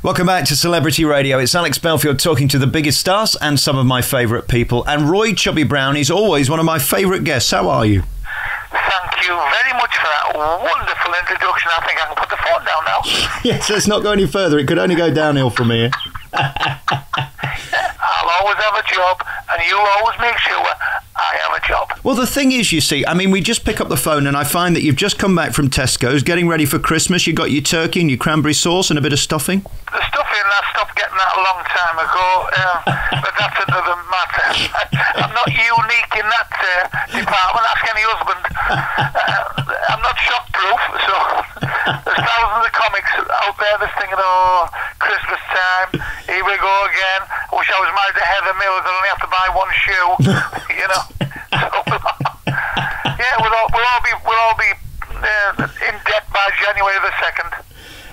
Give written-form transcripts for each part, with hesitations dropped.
Welcome back to Celebrity Radio. It's Alex Belfield talking to the biggest stars and some of my favourite people. And Roy Chubby Brown is always one of my favourite guests. How are you? Thank you very much for that wonderful introduction. I think I can put the phone down now. Yes, let's not go any further. It could only go downhill from here. I'll always have a job, and you always make sure I have a job. Well, the thing is, you see, I mean, we just pick up the phone and I find that you've just come back from Tesco's, getting ready for Christmas. You got your turkey and your cranberry sauce and a bit of stuffing. The stuffing, I stopped getting that a long time ago, but that's another matter. I'm not unique in that department. Ask any husband. I'm not shock-proof, so there's thousands of comics out there that's thinking, oh, Christmas time, here we go again. I wish I was married to Heather Mills and only have to buy one shoe, you know. So, yeah, we'll all be in debt by January the 2nd.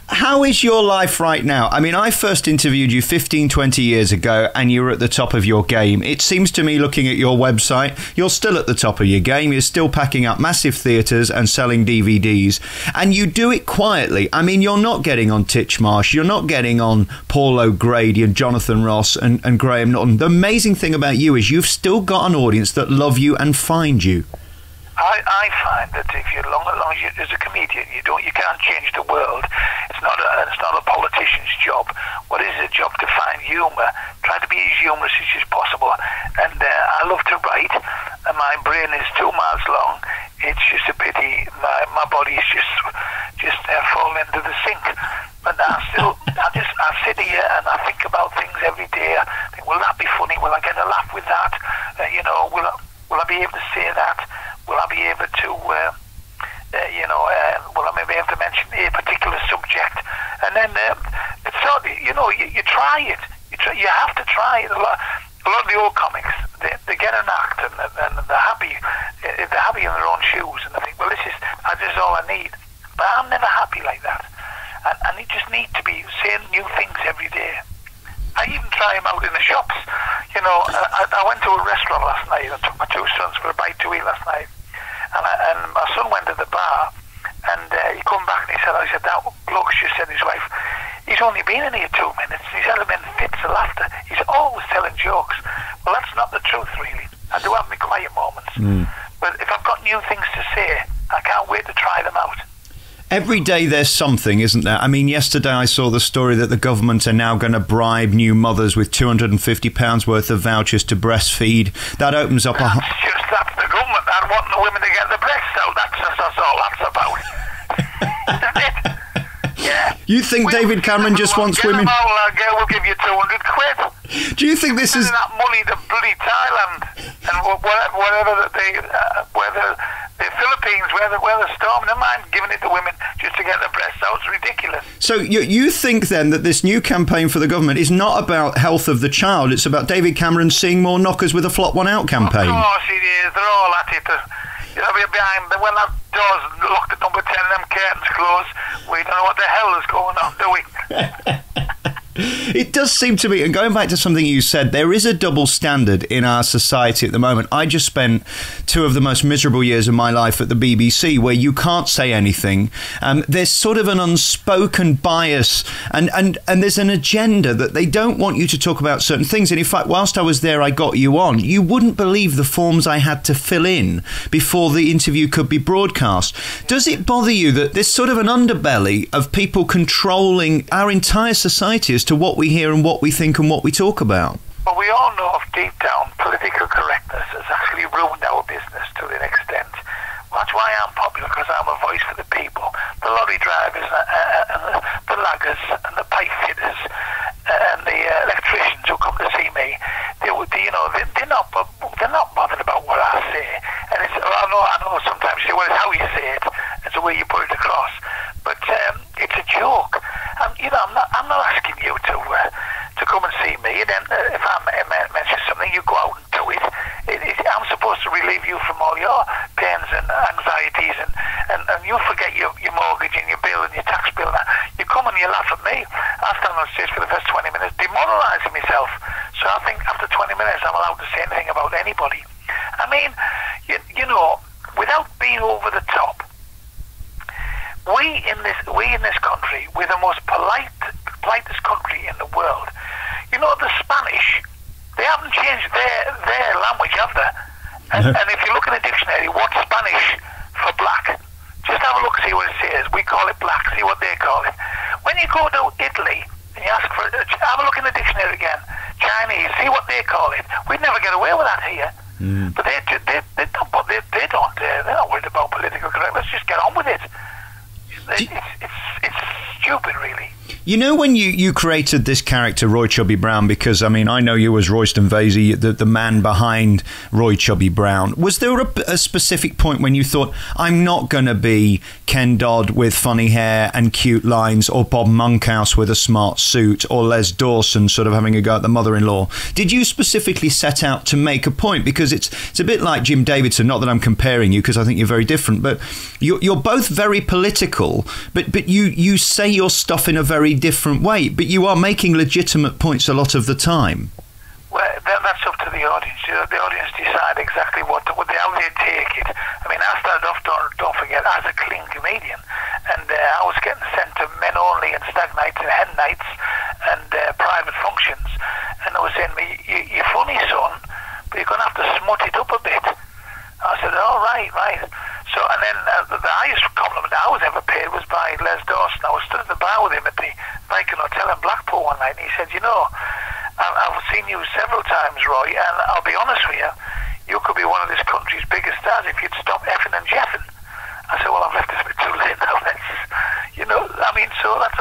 How is your life right now? I mean, I first interviewed you 15, 20 years ago and you were at the top of your game. It seems to me, looking at your website, you're still at the top of your game. You're still packing up massive theatres and selling DVDs. And you do it quietly. I mean, you're not getting on Titchmarsh. You're not getting on Paul O'Grady and Jonathan Ross and Graham Norton. The amazing thing about you is you've still got an audience that love you and find you. I find that if you're long as you, as a comedian, you can't change the world. It's not a politician's job. What is a job? To find humour. Try to be as humorous as possible. And I love to write, and my brain is 2 miles long. It's just a pity my body's just fallen into the sink. But I sit here and I think about things every day. I think, will that be funny? Will I get a laugh with that? Will I be able to say that? Will I be able to, will I maybe have to mention a particular subject? And then it's sort of, you try it. You have to try it. A lot of the old comics, they get an act and they're happy. They're happy in their own shoes, and they think, well, this is all I need. But I'm never happy like that. And you just need to be saying new things every day. I even try them out in the shops. I went to a restaurant last night. I took my 2 sons for a bite to eat last night. And my son went to the bar, and he come back and he said, that bloke's just said his wife, he's only been in here 2 minutes. He's had him in fits of laughter. He's always telling jokes. Well, that's not the truth, really. I do have my quiet moments. But if I've got new things to say, I can't wait to try them out. Every day there's something, isn't there? I mean, yesterday I saw the story that the government are now going to bribe new mothers with £250 worth of vouchers to breastfeed. That opens up that's the government. I want the women to get the breasts out. That's all that's about. Isn't it? Yeah. You think David Cameron just wants women... Get them out, girl, we'll give you 200 quid. Do you think this is... that money to bloody Thailand and whatever the Philippines, where they're storming, never mind giving it to women just to get their breasts out. It's ridiculous. So you think then that this new campaign for the government is not about health of the child, it's about David Cameron seeing more knockers with a flop one out campaign? Of course it is. They're all at it. Behind when that door's locked at number 10 and them curtains closed, we don't know what the hell is going on, do we? It does seem to me, and going back to something you said, there is a double standard in our society at the moment. I just spent 2 of the most miserable years of my life at the BBC, where you can't say anything. There's sort of an unspoken bias, and there's an agenda that they don't want you to talk about certain things. And in fact, whilst I was there, I got you on. You wouldn't believe the forms I had to fill in before the interview could be broadcast. Does it bother you that there's sort of an underbelly of people controlling our entire society as to what we hear and what we think and what we talk about? Well, we all know deep down political correctness has actually ruined our business to an extent. Well, that's why I'm popular, because I'm a voice for the people. The lorry drivers and the laggers and the pipe fitters and the electricians who come to see me, they're not bothered about what I say. And I know sometimes you say, well, it's how you say it, it's the way you put it across. But it's a joke. I'm not asking you to come and see me. And then if I mention something, you go out and do it. I'm supposed to relieve you from all your pains and anxieties, and you forget your mortgage and your bill and your tax bill. You come and you laugh at me. I stand on stage for the first 20 minutes, demoralising myself. So I think after 20 minutes, I'm allowed to say anything about anybody. I mean, without being over the top, we in this country, we're the most polite politest country in the world. You know, the Spanish, they haven't changed their language, have they? And if you look in the dictionary, what's Spanish for black? Just have a look, see what it says. We call it black, see what they call it. When you go to Italy and you ask for it, have a look in the dictionary again. Chinese, see what they call it. We'd never get away with that here. But they're not worried about political correctness. Let's just get on with it. It's stupid, really. You know, when you created this character, Roy Chubby Brown, because, I mean, I know you as Royston Vasey, the man behind Roy Chubby Brown. Was there a specific point when you thought, I'm not going to be Ken Dodd with funny hair and cute lines, or Bob Monkhouse with a smart suit, or Les Dawson sort of having a go at the mother-in-law? Did you specifically set out to make a point? Because it's a bit like Jim Davidson, not that I'm comparing you, because I think you're very different, but you're both very political, but you say your stuff in a very different way, but you are making legitimate points a lot of the time. Well, that's up to the audience. The audience decide exactly how they take it. I mean, I started off, don't forget, as a clean comedian, and I was getting sent to men only and stag nights and hen nights and private functions, and they were saying to me, you're funny, son, but you're going to have to smut it up a bit. I said, oh, right. So, and then the highest compliment I was ever paid was by Les Dawson. I was stood at the bar with him at the Viking Hotel in Blackpool one night, and he said, you know, I've seen you several times, Roy, and I'll be honest with you, you could be one of this country's biggest stars if you'd stop effing and jeffing. I said, well, I've left this a bit too late now. You know, I mean, so that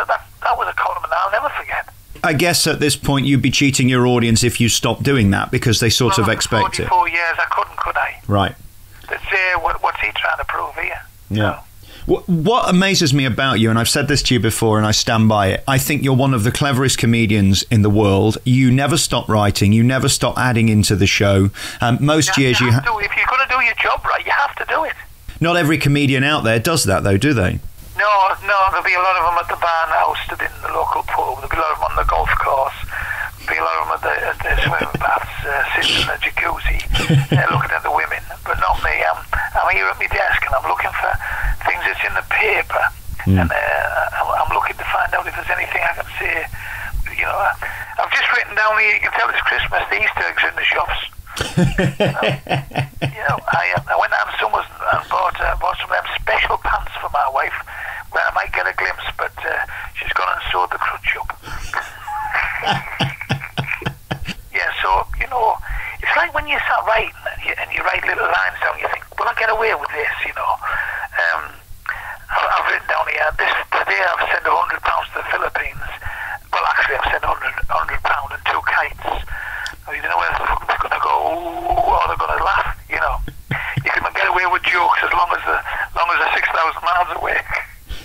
was a compliment I'll never forget. I guess at this point you'd be cheating your audience if you stopped doing that, because they sort of expect it. 44 years, I couldn't, could I? Right. They'd say, what's he trying to prove here? Yeah. What amazes me about you, and I've said this to you before and I stand by it, I think you're one of the cleverest comedians in the world. You never stop writing. You never stop adding into the show. Most years you have to. If you're going to do your job right, you have to do it. Not every comedian out there does that, though, do they? No, there'll be a lot of them at the bar now, stood in the local pub. There'll be a lot of them on the golf course. There'll be a lot of them at the swimming baths, sitting in the jacuzzi, looking at the women. But not me. I'm here at my desk and I'm looking for things that's in the paper. And I'm looking to find out if there's anything I can say. You know, I've just written down here, you can tell it's Christmas, the Easter eggs are in the shops. I went down to Summers and bought some of them special pants for my wife where I might get a glimpse, but she's gone and sewed the crutch up. Yeah, so, you know, it's like when you start writing and you write little lines down, you think, will I get away with this, you know? I've written down here, today I've sent £100 to the Philippines. Well, actually, I've sent £100 and 2 kites. You don't know whether they're going to go, ooh, or they're going to laugh, you know. You can get away with jokes as long as they're 6,000 miles away.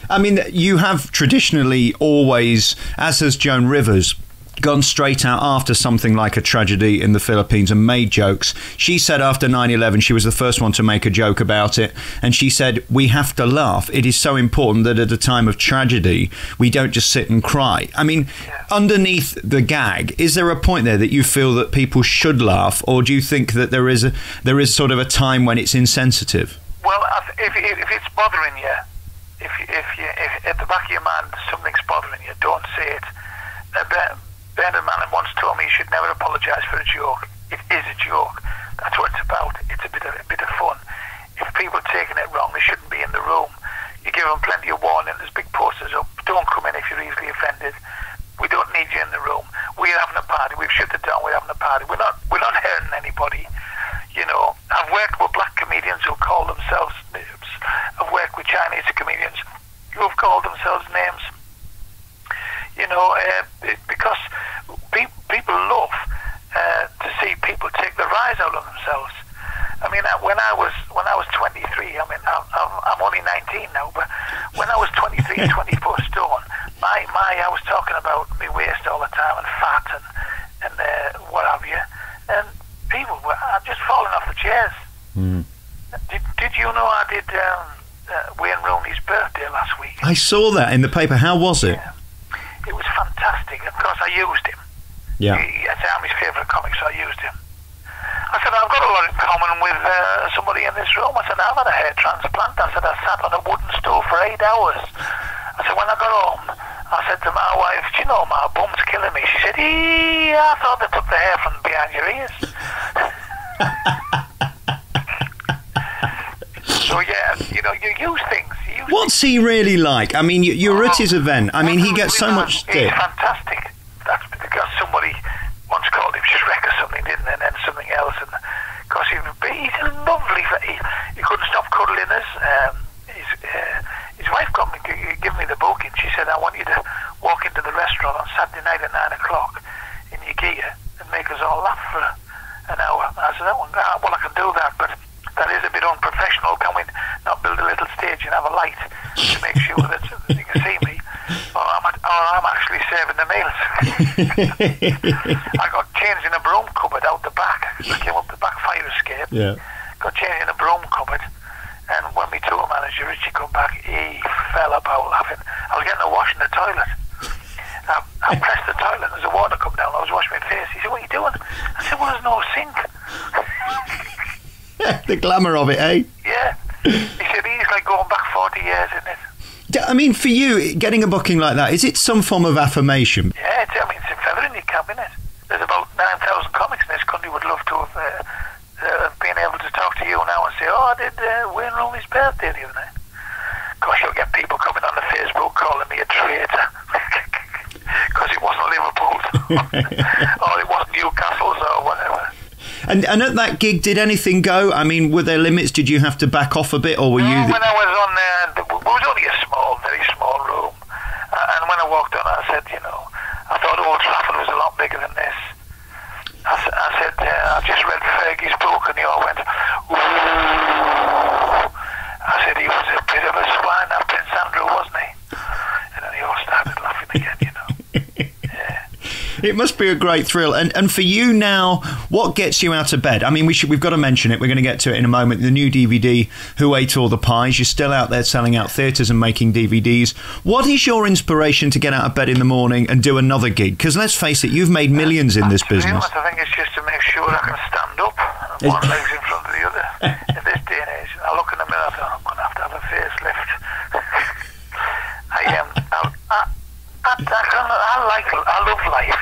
I mean, you have traditionally always, as has Joan Rivers, gone straight out after something like a tragedy in the Philippines and made jokes. She said after 9/11 she was the first one to make a joke about it, and she said we have to laugh. It is so important that at a time of tragedy we don't just sit and cry. I mean, underneath the gag, is there a point there that you feel that people should laugh, or do you think that there is sort of a time when it's insensitive? Well, if it's bothering you, if at the back of your mind something's bothering you, don't say it. Bernard Manning once told me you should never apologise for a joke. It is a joke. That's what it's about. It's a bit of fun. If people are taking it wrong, they shouldn't be in the room. You give them plenty of warning. There's big posters up. Don't come in if you're easily offended. We don't need you in the room. We're having a party. We've shut it down. We're having a party. We're not hurting anybody. You know, I've worked with black comedians who call themselves names. I've worked with Chinese comedians who have called themselves names. You know, because people love to see people take the rise out of themselves. I mean, when I was 23, I mean, I'm only 19 now, but when I was 23 and 24 stone, I was talking about my waist all the time and fat and what have you, and people were just falling off the chairs. Did you know I did Wayne Rooney's birthday last week? I saw that in the paper. How was it? Yeah. It was fantastic. Of course, I used him. Yeah. It's Army's favourite comic, so I used him. I said, I've got a lot in common with somebody in this room. I said, I've had a hair transplant. I said, I sat on a wooden stool for 8 hours. I said, when I got home, I I said to my wife, do you know, my bum's killing me. She said, I thought they took the hair from behind your ears. So yeah, you know, you use things. What's he really like? I mean, you're at his event. I mean, he gets so much stick. He's fantastic. That's because somebody once called him Shrek or something, didn't they? And then something else. And because he's a lovely. He couldn't stop cuddling us. His wife got me, give me the booking. She said, I want you to walk into the restaurant on Saturday night at 9 o'clock in your gear and make us all laugh for an hour. I said, well, I can do that, but that is a bit unprofessional. Can we not build a little stage and have a light to make sure that you can see me? Or I'm actually serving the meals. I got changed in a broom cupboard out the back. I came up the back fire escape. Yeah. Got changed in a broom cupboard. And when my tour manager, Richie, come back, he fell about laughing. I was getting a wash in the toilet. I pressed the toilet and there's a water come down. I was washing my face. He said, what are you doing? I said, well, there's no sink. The glamour of it, eh? Yeah. He said, he's like going back 40 years in it. I mean, for you, getting a booking like that, is it some form of affirmation? Yeah, it's a feather in your cap, isn't it? There's about 9,000 comics in this country would love to have been able to talk to you now and say, I did Wayne Rooney's birthday the other night. Of course, you'll get people coming on the Facebook calling me a traitor because it wasn't Liverpool's or it wasn't Newcastle's or whatever. And at that gig, did anything go? I mean, were there limits? Did you have to back off a bit, or were you? When I was on there, it was only a very small room. And when I walked on, I said, you know, I thought Old Trafford was a lot bigger than this. I said, I just read Fergie's book, and they all went, ooh. I said, he was a bit of a swine, that Prince Andrew, wasn't he? And then they all started laughing again, you know. Yeah. It must be a great thrill. And for you now, what gets you out of bed? I mean, we've got to mention it. We're going to get to it in a moment. The new DVD, Who Ate All the Pies? You're still out there selling out theatres and making DVDs. What is your inspiration to get out of bed in the morning and do another gig? Because let's face it, you've made millions in this business. I think it's just to make sure I can stand up and one leg's in front of the other. In this day and age, I look in the mirror and think, I'm going to have a facelift. I love life.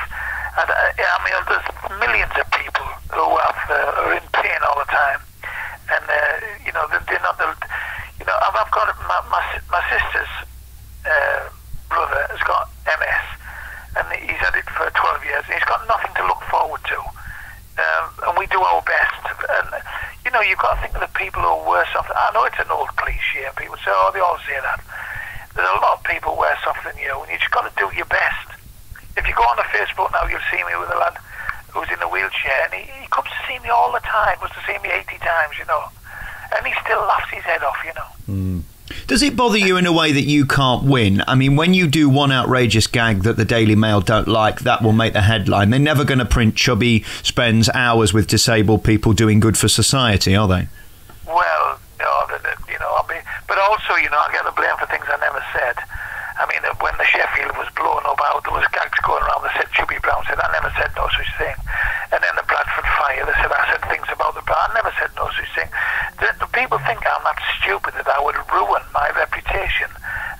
And, I mean, there's millions of people who are in pain all the time, and you know, they're not. You know, I've got my sister's brother has got MS, and he's had it for 12 years. And he's got nothing to look forward to, and we do our best. And you know, you've got to think of the people who are worse off. I know it's an old cliche, and people say, "Oh, they all say that." There's a lot of people worse off than you, and you just got to do your best. If you go on the Facebook now, you'll see me with a lad who's in a wheelchair, and he comes to see me all the time. He was to see me 80 times, you know, and he still laughs his head off, you know. Mm. Does it bother you in a way that you can't win? I mean, when you do one outrageous gag that the Daily Mail don't like, that will make the headline. They're never going to print Chubby spends hours with disabled people doing good for society, are they? Well, no, you know, but also, you know, I get the blame for things I never said. I mean, when the Sheffield was blown up out, there was gags going around that said Chubby Brown said, I never said no such thing. And then the Bradford fire, they said, I said things about the Brown. I never said no such thing. The people think I'm that stupid that I would ruin my reputation.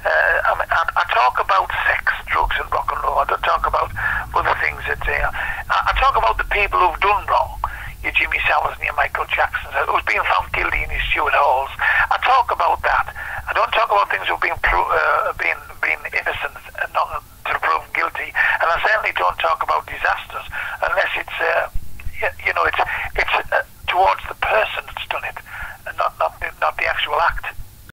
I mean, I talk about sex, drugs and rock and roll. I don't talk about other things that, I talk about the people who've done wrong. Your Jimmy Savile and your Michael Jackson, who's been found guilty in his Stuart Halls. I talk about that. I don't talk about things who've been innocent and not to prove guilty. And I certainly don't talk about disasters unless it's